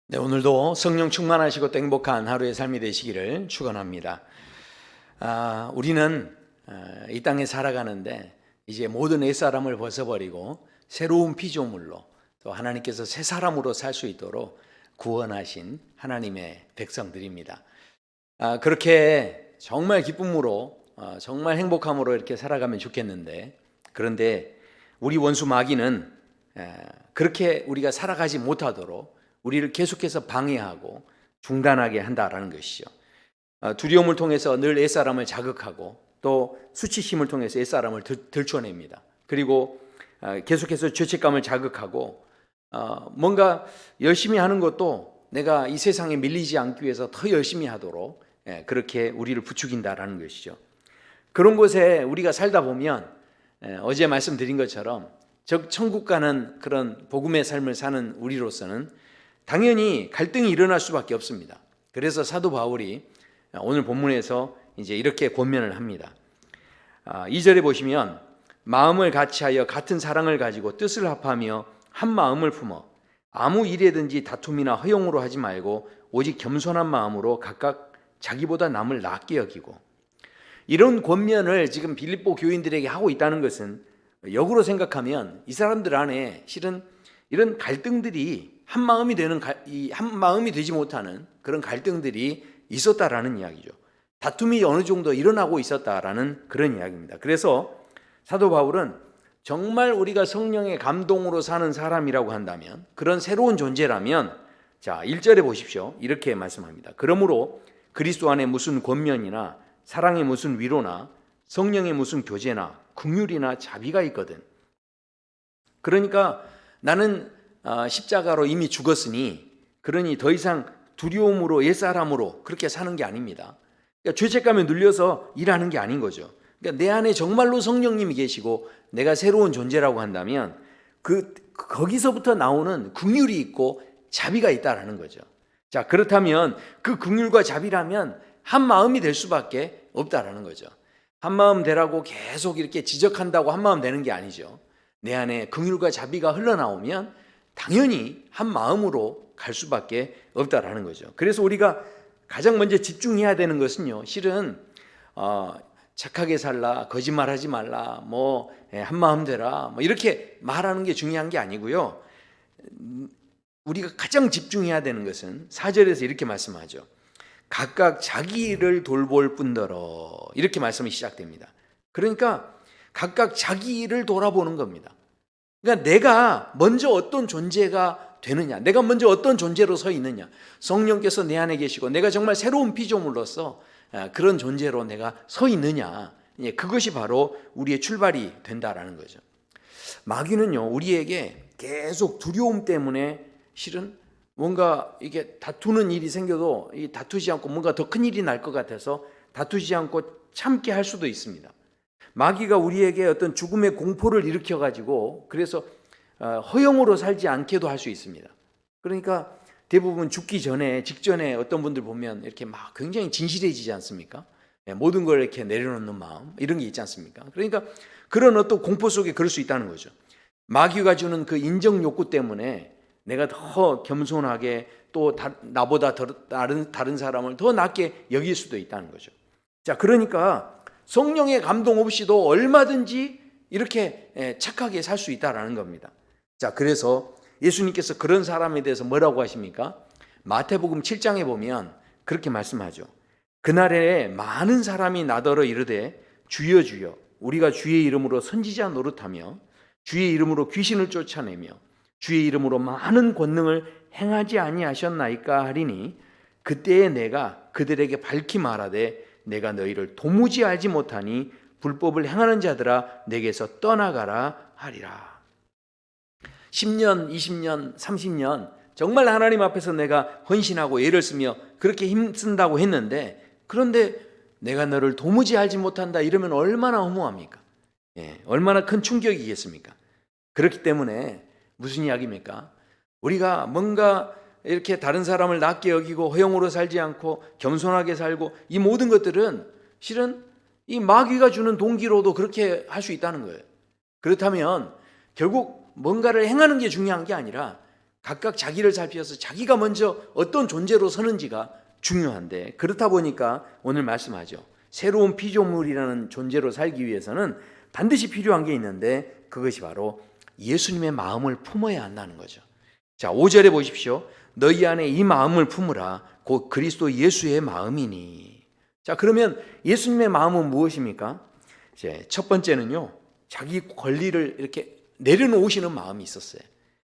네, 오늘도 성령 충만하시고 또 행복한 하루의 삶이 되시기를 축원합니다. 우리는 이 땅에 살아가는데 이제 모든 옛사람을 벗어버리고 새로운 피조물로 또 하나님께서 새 사람으로 살 수 있도록 구원하신 하나님의 백성들입니다. 그렇게 정말 기쁨으로 정말 행복함으로 이렇게 살아가면 좋겠는데, 그런데 우리 원수 마귀는 그렇게 우리가 살아가지 못하도록 우리를 계속해서 방해하고 중단하게 한다라는 것이죠. 두려움을 통해서 늘 옛사람을 자극하고 또 수치심을 통해서 옛사람을 들춰냅니다. 그리고 계속해서 죄책감을 자극하고 뭔가 열심히 하는 것도 내가 이 세상에 밀리지 않기 위해서 더 열심히 하도록 그렇게 우리를 부추긴다라는 것이죠. 그런 곳에 우리가 살다 보면 어제 말씀드린 것처럼 천국 가는 그런 복음의 삶을 사는 우리로서는 당연히 갈등이 일어날 수밖에 없습니다. 그래서 사도 바울이 오늘 본문에서 이제 이렇게 권면을 합니다. 2절에 보시면 마음을 같이하여 같은 사랑을 가지고 뜻을 합하며 한 마음을 품어 아무 일에든지 다툼이나 허용으로 하지 말고 오직 겸손한 마음으로 각각 자기보다 남을 낫게 여기고, 이런 권면을 지금 빌립보 교인들에게 하고 있다는 것은 역으로 생각하면 이 사람들 안에 실은 이런 갈등들이 한 마음이 되지 못하는 그런 갈등들이 있었다라는 이야기죠. 다툼이 어느 정도 일어나고 있었다라는 그런 이야기입니다. 그래서 사도 바울은 정말 우리가 성령의 감동으로 사는 사람이라고 한다면, 그런 새로운 존재라면, 자 1절에 보십시오. 이렇게 말씀합니다. 그러므로 그리스도 안에 무슨 권면이나 사랑의 무슨 위로나 성령의 무슨 교제나 긍휼이나 자비가 있거든. 그러니까 나는 십자가로 이미 죽었으니 그러니 더 이상 두려움으로 옛사람으로 그렇게 사는 게 아닙니다. 그러니까 죄책감에 눌려서 일하는 게 아닌 거죠. 그러니까 내 안에 정말로 성령님이 계시고 내가 새로운 존재라고 한다면 거기서부터 나오는 긍휼이 있고 자비가 있다라는 거죠. 자, 그렇다면 그 긍휼과 자비라면 한 마음이 될 수밖에 없다라는 거죠. 한 마음 되라고 계속 이렇게 지적한다고 한 마음 되는 게 아니죠. 내 안에 긍휼과 자비가 흘러나오면 당연히 한 마음으로 갈 수밖에 없다라는 거죠. 그래서 우리가 가장 먼저 집중해야 되는 것은요, 실은 착하게 살라, 거짓말하지 말라, 한 마음 되라, 이렇게 말하는 게 중요한 게 아니고요. 우리가 가장 집중해야 되는 것은 4절에서 이렇게 말씀하죠. 각각 자기 일을 돌볼 뿐더러, 이렇게 말씀이 시작됩니다. 그러니까 각각 자기 일을 돌아보는 겁니다. 그러니까 내가 먼저 어떤 존재가 되느냐, 내가 먼저 어떤 존재로 서 있느냐, 성령께서 내 안에 계시고 내가 정말 새로운 피조물로서 그런 존재로 내가 서 있느냐, 그것이 바로 우리의 출발이 된다라는 거죠. 마귀는요, 우리에게 계속 두려움 때문에 실은 뭔가 이게 다투는 일이 생겨도 다투지 않고 뭔가 더 큰 일이 날 것 같아서 다투지 않고 참게 할 수도 있습니다. 마귀가 우리에게 어떤 죽음의 공포를 일으켜가지고 그래서 허영으로 살지 않게도 할 수 있습니다. 그러니까 대부분 죽기 전에, 직전에 어떤 분들 보면 이렇게 막 굉장히 진실해지지 않습니까? 모든 걸 이렇게 내려놓는 마음, 이런 게 있지 않습니까? 그러니까 그런 어떤 공포 속에 그럴 수 있다는 거죠. 마귀가 주는 그 인정 욕구 때문에 내가 더 겸손하게 또 나보다 다른 사람을 더 낮게 여길 수도 있다는 거죠. 자, 그러니까 성령의 감동 없이도 얼마든지 이렇게 착하게 살 수 있다라는 겁니다. 자, 그래서 예수님께서 그런 사람에 대해서 뭐라고 하십니까? 마태복음 7장에 보면 그렇게 말씀하죠. 그날에 많은 사람이 나더러 이르되 주여 주여 우리가 주의 이름으로 선지자 노릇하며 주의 이름으로 귀신을 쫓아내며 주의 이름으로 많은 권능을 행하지 아니하셨나이까 하리니 그때에 내가 그들에게 밝히 말하되 내가 너희를 도무지 알지 못하니 불법을 행하는 자들아 내게서 떠나가라 하리라. 10년, 20년, 30년 정말 하나님 앞에서 내가 헌신하고 애를 쓰며 그렇게 힘쓴다고 했는데, 그런데 내가 너를 도무지 알지 못한다 이러면 얼마나 허무합니까? 얼마나 큰 충격이겠습니까? 그렇기 때문에 무슨 이야기입니까? 우리가 뭔가 이렇게 다른 사람을 낮게 여기고 허영으로 살지 않고 겸손하게 살고, 이 모든 것들은 실은 이 마귀가 주는 동기로도 그렇게 할 수 있다는 거예요. 그렇다면 결국 뭔가를 행하는 게 중요한 게 아니라 각각 자기를 살피어서 자기가 먼저 어떤 존재로 서는지가 중요한데, 그렇다 보니까 오늘 말씀하죠. 새로운 피조물이라는 존재로 살기 위해서는 반드시 필요한 게 있는데, 그것이 바로 예수님의 마음을 품어야 한다는 거죠. 자, 5절에 보십시오. 너희 안에 이 마음을 품으라. 곧 그리스도 예수의 마음이니. 자, 그러면 예수님의 마음은 무엇입니까? 이제 첫 번째는요, 자기 권리를 이렇게 내려놓으시는 마음이 있었어요.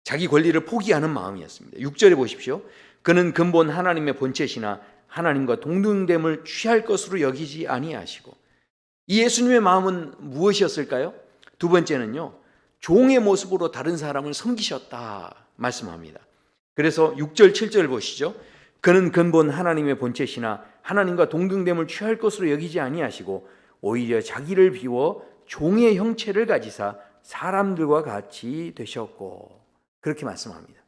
자기 권리를 포기하는 마음이었습니다. 6절에 보십시오. 그는 근본 하나님의 본체시나 하나님과 동등됨을 취할 것으로 여기지 아니하시고. 이 예수님의 마음은 무엇이었을까요? 두 번째는요, 종의 모습으로 다른 사람을 섬기셨다 말씀합니다. 그래서 6절 7절 보시죠. 그는 근본 하나님의 본체시나 하나님과 동등됨을 취할 것으로 여기지 아니하시고 오히려 자기를 비워 종의 형체를 가지사 사람들과 같이 되셨고, 그렇게 말씀합니다.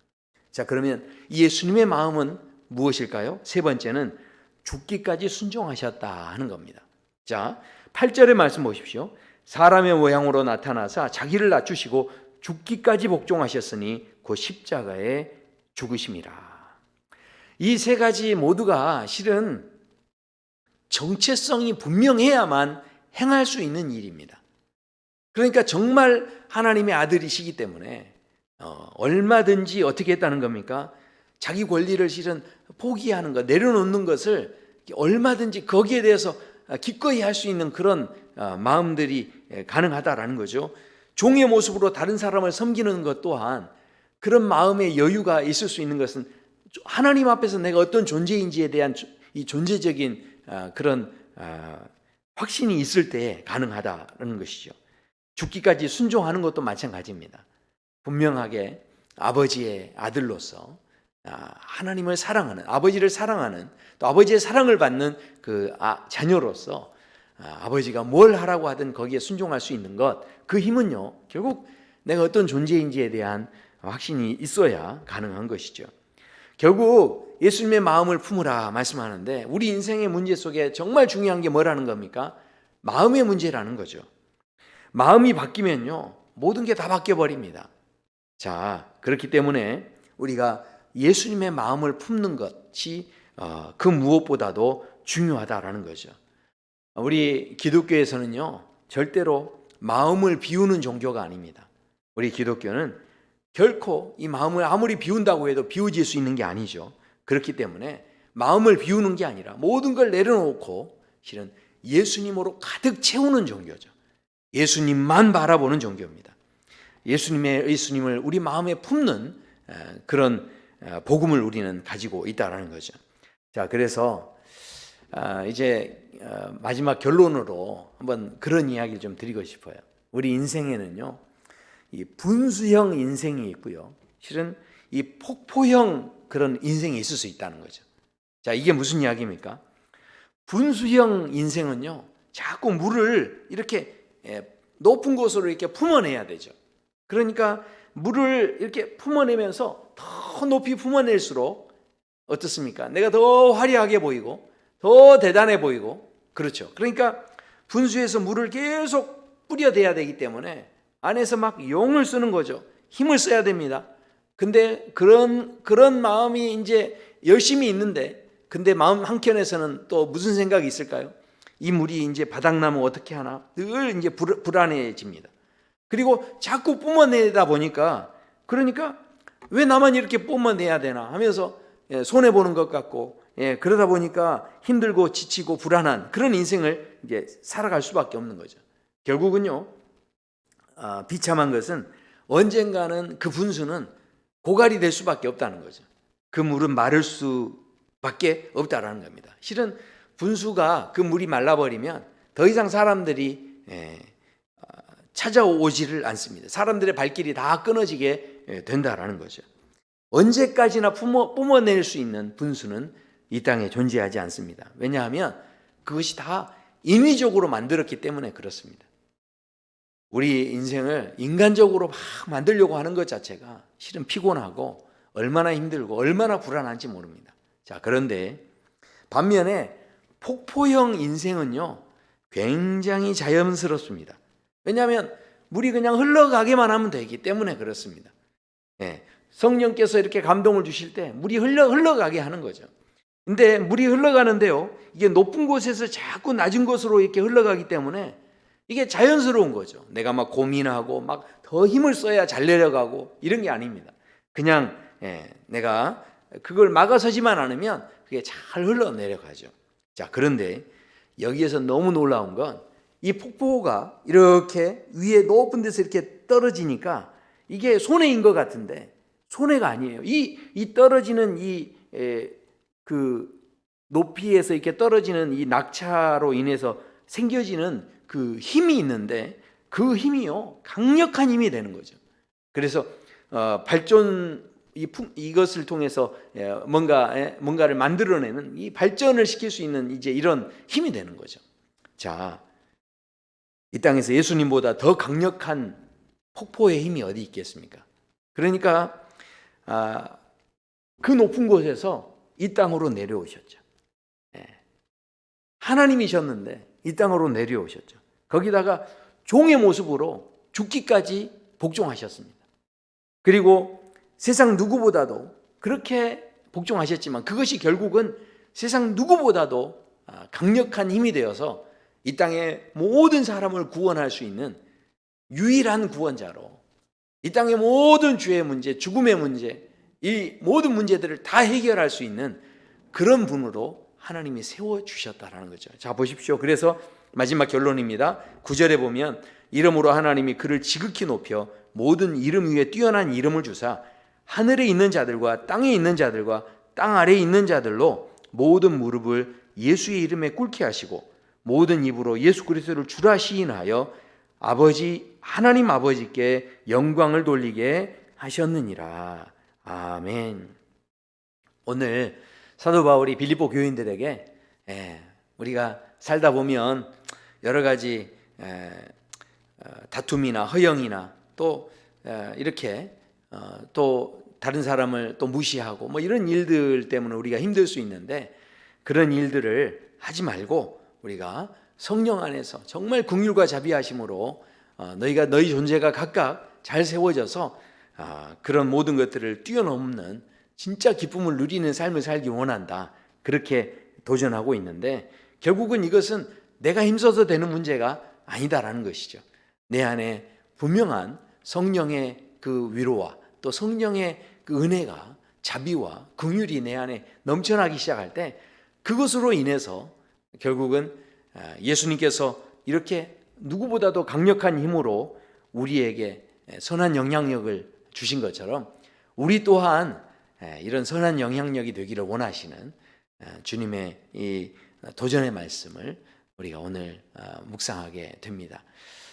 자, 그러면 예수님의 마음은 무엇일까요? 세 번째는 죽기까지 순종하셨다 하는 겁니다. 자, 8절의 말씀 보십시오. 사람의 모양으로 나타나사 자기를 낮추시고 죽기까지 복종하셨으니 곧 십자가에 죽으심이라. 이 세 가지 모두가 실은 정체성이 분명해야만 행할 수 있는 일입니다. 그러니까 정말 하나님의 아들이시기 때문에 얼마든지 어떻게 했다는 겁니까? 자기 권리를 실은 포기하는 것, 내려놓는 것을 얼마든지 거기에 대해서 기꺼이 할 수 있는 그런 마음들이 가능하다라는 거죠. 종의 모습으로 다른 사람을 섬기는 것 또한 그런 마음의 여유가 있을 수 있는 것은 하나님 앞에서 내가 어떤 존재인지에 대한 이 존재적인 그런 확신이 있을 때 가능하다는 것이죠. 죽기까지 순종하는 것도 마찬가지입니다. 분명하게 아버지의 아들로서 하나님을 사랑하는, 아버지를 사랑하는, 또 아버지의 사랑을 받는 그 자녀로서 아버지가 뭘 하라고 하든 거기에 순종할 수 있는 것, 그 힘은요, 결국 내가 어떤 존재인지에 대한 확신이 있어야 가능한 것이죠. 결국 예수님의 마음을 품으라 말씀하는데, 우리 인생의 문제 속에 정말 중요한 게 뭐라는 겁니까? 마음의 문제라는 거죠. 마음이 바뀌면요, 모든 게 다 바뀌어버립니다. 자, 그렇기 때문에 우리가 예수님의 마음을 품는 것이 그 무엇보다도 중요하다라는 거죠. 우리 기독교에서는요, 절대로 마음을 비우는 종교가 아닙니다. 우리 기독교는 결코 이 마음을 아무리 비운다고 해도 비워질 수 있는 게 아니죠. 그렇기 때문에 마음을 비우는 게 아니라 모든 걸 내려놓고 실은 예수님으로 가득 채우는 종교죠. 예수님만 바라보는 종교입니다. 예수님을 우리 마음에 품는 그런 복음을 우리는 가지고 있다라는 거죠. 자, 그래서 이제 마지막 결론으로 한번 그런 이야기를 좀 드리고 싶어요. 우리 인생에는요, 이 분수형 인생이 있고요, 실은 이 폭포형 그런 인생이 있을 수 있다는 거죠. 자, 이게 무슨 이야기입니까? 분수형 인생은요, 자꾸 물을 이렇게 높은 곳으로 이렇게 품어내야 되죠. 그러니까 물을 이렇게 품어내면서 더 높이 품어낼수록 어떻습니까? 내가 더 화려하게 보이고 더 대단해 보이고, 그렇죠. 그러니까 분수에서 물을 계속 뿌려대야 되기 때문에 안에서 막 용을 쓰는 거죠. 힘을 써야 됩니다. 근데 그런 마음이 이제 열심히 있는데, 근데 마음 한켠에서는 또 무슨 생각이 있을까요? 이 물이 이제 바닥나면 어떻게 하나? 늘 이제 불안해집니다. 그리고 자꾸 뿜어내다 보니까, 그러니까 왜 나만 이렇게 뿜어내야 되나 하면서 손해보는 것 같고, 그러다 보니까 힘들고 지치고 불안한 그런 인생을 이제 살아갈 수밖에 없는 거죠. 결국은요, 비참한 것은 언젠가는 그 분수는 고갈이 될 수밖에 없다는 거죠. 그 물은 마를 수밖에 없다라는 겁니다. 실은 분수가, 그 물이 말라버리면 더 이상 사람들이 찾아오지를 않습니다. 사람들의 발길이 다 끊어지게 된다라는 거죠. 언제까지나 뿜어낼 수 있는 분수는 이 땅에 존재하지 않습니다. 왜냐하면 그것이 다 인위적으로 만들었기 때문에 그렇습니다. 우리 인생을 인간적으로 막 만들려고 하는 것 자체가 실은 피곤하고 얼마나 힘들고 얼마나 불안한지 모릅니다. 자, 그런데 반면에 폭포형 인생은요, 굉장히 자연스럽습니다. 왜냐하면 물이 그냥 흘러가기만 하면 되기 때문에 그렇습니다. 성령께서 이렇게 감동을 주실 때 물이 흘러가게 하는 거죠. 근데 물이 흘러가는데요, 이게 높은 곳에서 자꾸 낮은 곳으로 이렇게 흘러가기 때문에 이게 자연스러운 거죠. 내가 막 고민하고 막 더 힘을 써야 잘 내려가고 이런 게 아닙니다. 그냥 내가 그걸 막아서지만 않으면 그게 잘 흘러내려가죠. 자, 그런데 여기에서 너무 놀라운 건 이 폭포가 이렇게 위에 높은 데서 이렇게 떨어지니까 이게 손해인 것 같은데 손해가 아니에요. 이 떨어지는 그 높이에서 이렇게 떨어지는 이 낙차로 인해서 생겨지는 그 힘이 있는데 그 힘이요, 강력한 힘이 되는 거죠. 그래서 발전 이것을 통해서 뭔가를 만들어내는 이 발전을 시킬 수 있는 이제 이런 힘이 되는 거죠. 자, 이 땅에서 예수님보다 더 강력한 폭포의 힘이 어디 있겠습니까? 그러니까 그 높은 곳에서 이 땅으로 내려오셨죠. 하나님이셨는데 이 땅으로 내려오셨죠. 거기다가 종의 모습으로 죽기까지 복종하셨습니다. 그리고 세상 누구보다도 그렇게 복종하셨지만 그것이 결국은 세상 누구보다도 강력한 힘이 되어서 이 땅의 모든 사람을 구원할 수 있는 유일한 구원자로 이 땅의 모든 죄의 문제, 죽음의 문제, 이 모든 문제들을 다 해결할 수 있는 그런 분으로 하나님이 세워주셨다라는 거죠. 자, 보십시오. 그래서 마지막 결론입니다. 9절에 보면 이름으로 하나님이 그를 지극히 높여 모든 이름 위에 뛰어난 이름을 주사 하늘에 있는 자들과 땅에 있는 자들과 땅 아래에 있는 자들로 모든 무릎을 예수의 이름에 꿇게 하시고 모든 입으로 예수 그리스도를 주라 시인하여 하나님 아버지께 영광을 돌리게 하셨느니라. 아멘. 오늘 사도 바울이 빌립보 교인들에게 우리가 살다 보면 여러 가지 다툼이나 허영이나 또 이렇게 또 다른 사람을 또 무시하고 뭐 이런 일들 때문에 우리가 힘들 수 있는데 그런 일들을 하지 말고 우리가 성령 안에서 정말 긍휼과 자비하심으로 너희 존재가 각각 잘 세워져서 그런 모든 것들을 뛰어넘는 진짜 기쁨을 누리는 삶을 살기 원한다. 그렇게 도전하고 있는데 결국은 이것은 내가 힘써서 되는 문제가 아니다라는 것이죠. 내 안에 분명한 성령의 그 위로와 또 성령의 그 은혜가 자비와 긍휼이 내 안에 넘쳐나기 시작할 때 그것으로 인해서 결국은 예수님께서 이렇게 누구보다도 강력한 힘으로 우리에게 선한 영향력을 주신 것처럼 우리 또한 이런 선한 영향력이 되기를 원하시는 주님의 이 도전의 말씀을 우리가 오늘 묵상하게 됩니다.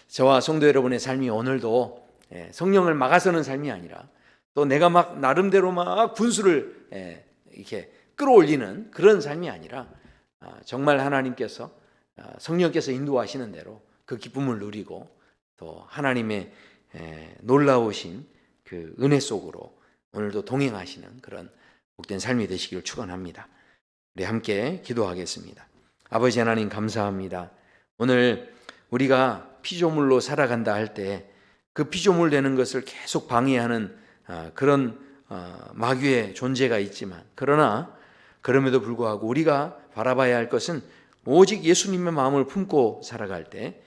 저와 성도 여러분의 삶이 오늘도 성령을 막아서는 삶이 아니라 또 내가 막 나름대로 막 분수를 이렇게 끌어올리는 그런 삶이 아니라 정말 하나님께서 성령께서 인도하시는 대로 그 기쁨을 누리고 또 하나님의 놀라우신 그 은혜 속으로 오늘도 동행하시는 그런 복된 삶이 되시기를 축원합니다. 우리 함께 기도하겠습니다. 아버지 하나님 감사합니다. 오늘 우리가 피조물로 살아간다 할 때 그 피조물 되는 것을 계속 방해하는 그런 마귀의 존재가 있지만 그러나 그럼에도 불구하고 우리가 바라봐야 할 것은 오직 예수님의 마음을 품고 살아갈 때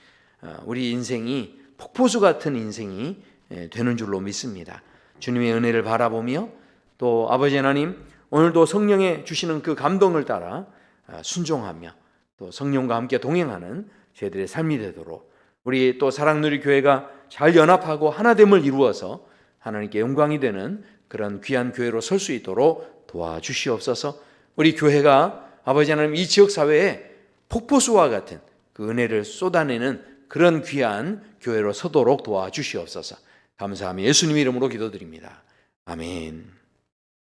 우리 인생이 폭포수 같은 인생이 되는 줄로 믿습니다. 주님의 은혜를 바라보며 또 아버지 하나님 오늘도 성령의 주시는 그 감동을 따라 순종하며 또 성령과 함께 동행하는 저희들의 삶이 되도록 우리 또 사랑누리 교회가 잘 연합하고 하나됨을 이루어서 하나님께 영광이 되는 그런 귀한 교회로 설 수 있도록 도와주시옵소서. 우리 교회가 아버지 하나님 이 지역사회에 폭포수와 같은 그 은혜를 쏟아내는 그런 귀한 교회로 서도록 도와주시옵소서. 감사하며 예수님 이름으로 기도드립니다. 아멘.